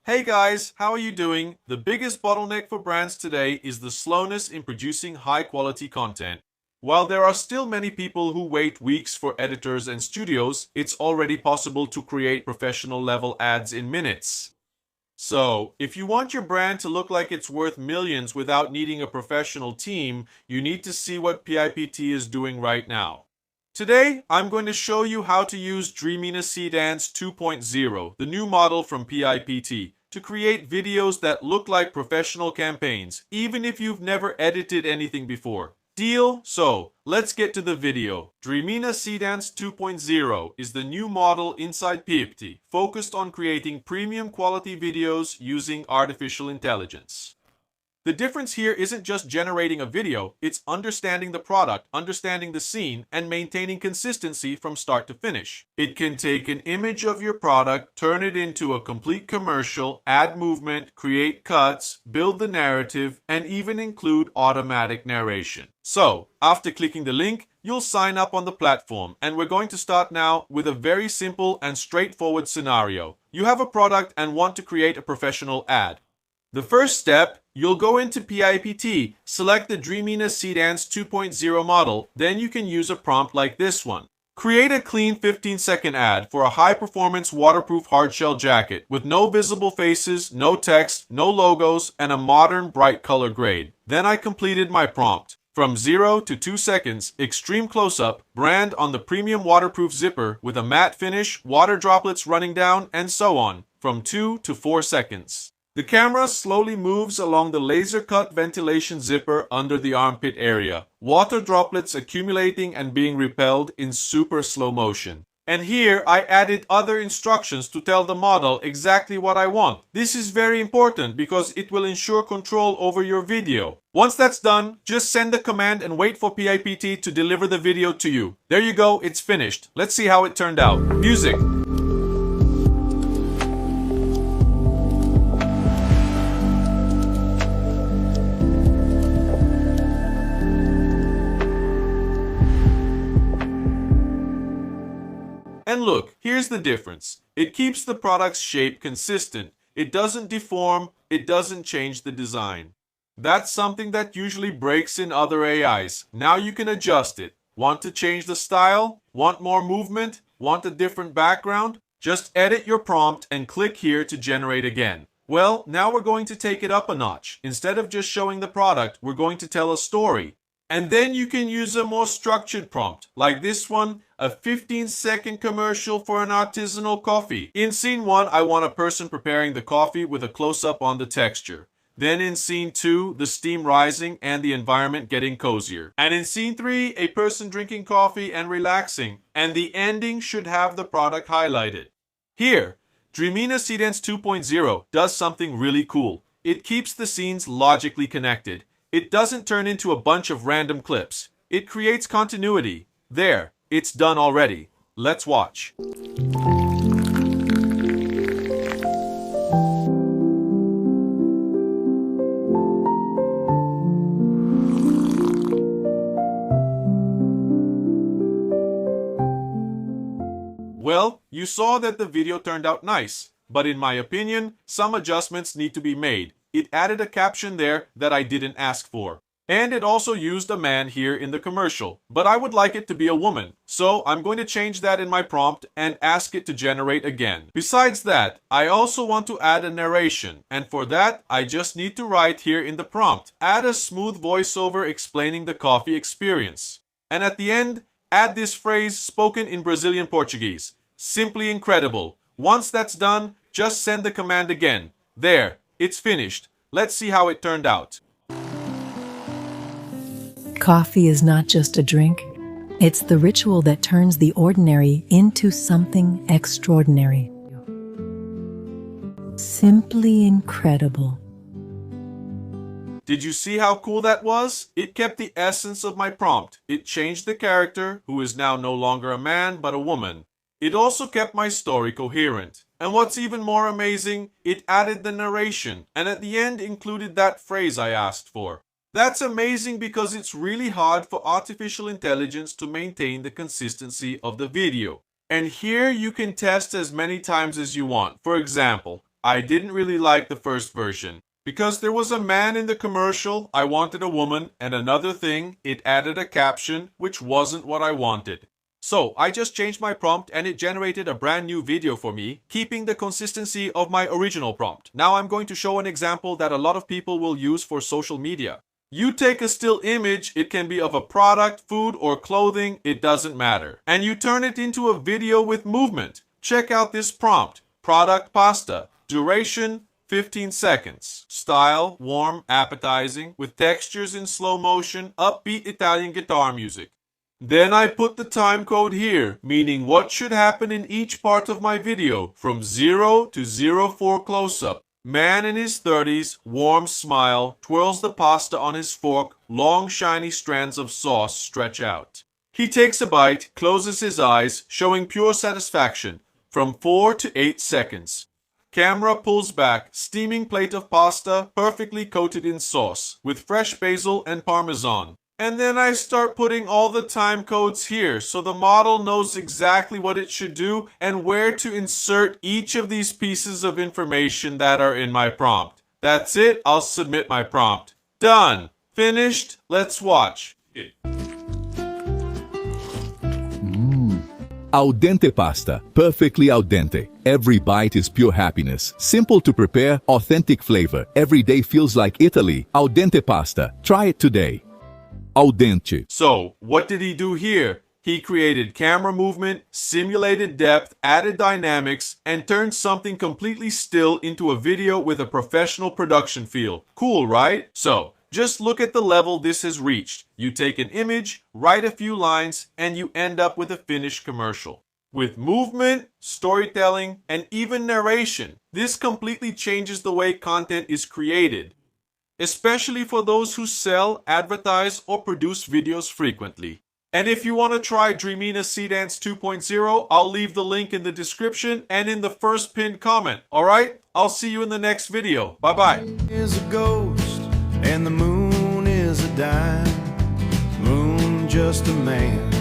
Hey guys, how are you doing? The biggest bottleneck for brands today is the slowness in producing high quality content. While there are still many people who wait weeks for editors and studios, it's already possible to create professional level ads in minutes. So, if you want your brand to look like it's worth millions without needing a professional team, you need to see what PIPT is doing right now. Today, I'm going to show you how to use Dreamina Seedance 2.0, the new model from PIPT, to create videos that look like professional campaigns, even if you've never edited anything before. Deal? So, let's get to the video. Dreamina Seedance 2.0 is the new model inside PIPT, focused on creating premium quality videos using artificial intelligence. The difference here isn't just generating a video, it's understanding the product, understanding the scene, and maintaining consistency from start to finish. It can take an image of your product, turn it into a complete commercial, add movement, create cuts, build the narrative, and even include automatic narration. So, after clicking the link, you'll sign up on the platform, and we're going to start now with a very simple and straightforward scenario. You have a product and want to create a professional ad. The first step, you'll go into PIPT, select the Dreamina Seedance 2.0 model, then you can use a prompt like this one. Create a clean 15-second ad for a high-performance waterproof hardshell jacket with no visible faces, no text, no logos, and a modern bright color grade. Then I completed my prompt. From 0 to 2 seconds, extreme close-up, brand on the premium waterproof zipper with a matte finish, water droplets running down, and so on, from 2 to 4 seconds. The camera slowly moves along the laser-cut ventilation zipper under the armpit area, water droplets accumulating and being repelled in super slow motion. And here I added other instructions to tell the model exactly what I want. This is very important because it will ensure control over your video. Once that's done, just send the command and wait for PIPT to deliver the video to you. There you go, it's finished. Let's see how it turned out. Music. And look, here's the difference. It keeps the product's shape consistent. It doesn't deform, it doesn't change the design. That's something that usually breaks in other AIs. Now you can adjust it. Want to change the style? Want more movement? Want a different background? Just edit your prompt and click here to generate again. Well, now we're going to take it up a notch. Instead of just showing the product, we're going to tell a story. And then you can use a more structured prompt, like this one, a 15-second commercial for an artisanal coffee. In scene 1, I want a person preparing the coffee with a close-up on the texture. Then in scene 2, the steam rising and the environment getting cozier. And in scene 3, a person drinking coffee and relaxing. And the ending should have the product highlighted. Here, Dreamina Seedance 2.0 does something really cool. It keeps the scenes logically connected. It doesn't turn into a bunch of random clips. It creates continuity. There, it's done already. Let's watch. Well, you saw that the video turned out nice, but in my opinion, some adjustments need to be made. It added a caption there that I didn't ask for. And it also used a man here in the commercial, but I would like it to be a woman. So I'm going to change that in my prompt and ask it to generate again. Besides that, I also want to add a narration. And for that, I just need to write here in the prompt, add a smooth voiceover explaining the coffee experience. And at the end, add this phrase spoken in Brazilian Portuguese. Simply incredible. Once that's done, just send the command again. There. It's finished. Let's see how it turned out. Coffee is not just a drink. It's the ritual that turns the ordinary into something extraordinary. Simply incredible. Did you see how cool that was? It kept the essence of my prompt. It changed the character, who is now no longer a man but a woman. It also kept my story coherent. And what's even more amazing, it added the narration, and at the end included that phrase I asked for. That's amazing because it's really hard for artificial intelligence to maintain the consistency of the video. And here you can test as many times as you want. For example, I didn't really like the first version. Because there was a man in the commercial, I wanted a woman, and another thing, it added a caption, which wasn't what I wanted. So I just changed my prompt and it generated a brand new video for me, keeping the consistency of my original prompt. Now I'm going to show an example that a lot of people will use for social media. You take a still image, it can be of a product, food, or clothing, it doesn't matter. And you turn it into a video with movement. Check out this prompt. Product pasta. Duration 15 seconds. Style warm, appetizing, with textures in slow motion, upbeat Italian guitar music. Then I put the time code here, meaning what should happen in each part of my video, from 0 to 04 close-up. Man in his 30s, warm smile, twirls the pasta on his fork, long shiny strands of sauce stretch out. He takes a bite, closes his eyes, showing pure satisfaction, from 4 to 8 seconds. Camera pulls back, steaming plate of pasta, perfectly coated in sauce, with fresh basil and parmesan. And then I start putting all the time codes here so the model knows exactly what it should do and where to insert each of these pieces of information that are in my prompt. That's it, I'll submit my prompt. Done. Finished. Let's watch. Al dente pasta, perfectly al dente. Every bite is pure happiness. Simple to prepare, authentic flavor. Every day feels like Italy. Al dente pasta. Try it today. Al dente. So, what did he do here? He created camera movement, simulated depth, added dynamics, and turned something completely still into a video with a professional production feel. Cool, right? So, just look at the level this has reached. You take an image, write a few lines, and you end up with a finished commercial. With movement, storytelling, and even narration, this completely changes the way content is created, especially for those who sell, advertise, or produce videos frequently. And if you want to try Dreamina Seedance 2.0, I'll leave the link in the description and in the first pinned comment. Alright? I'll see you in the next video. Bye-bye. Is a ghost and the moon is a dime. Moon just a man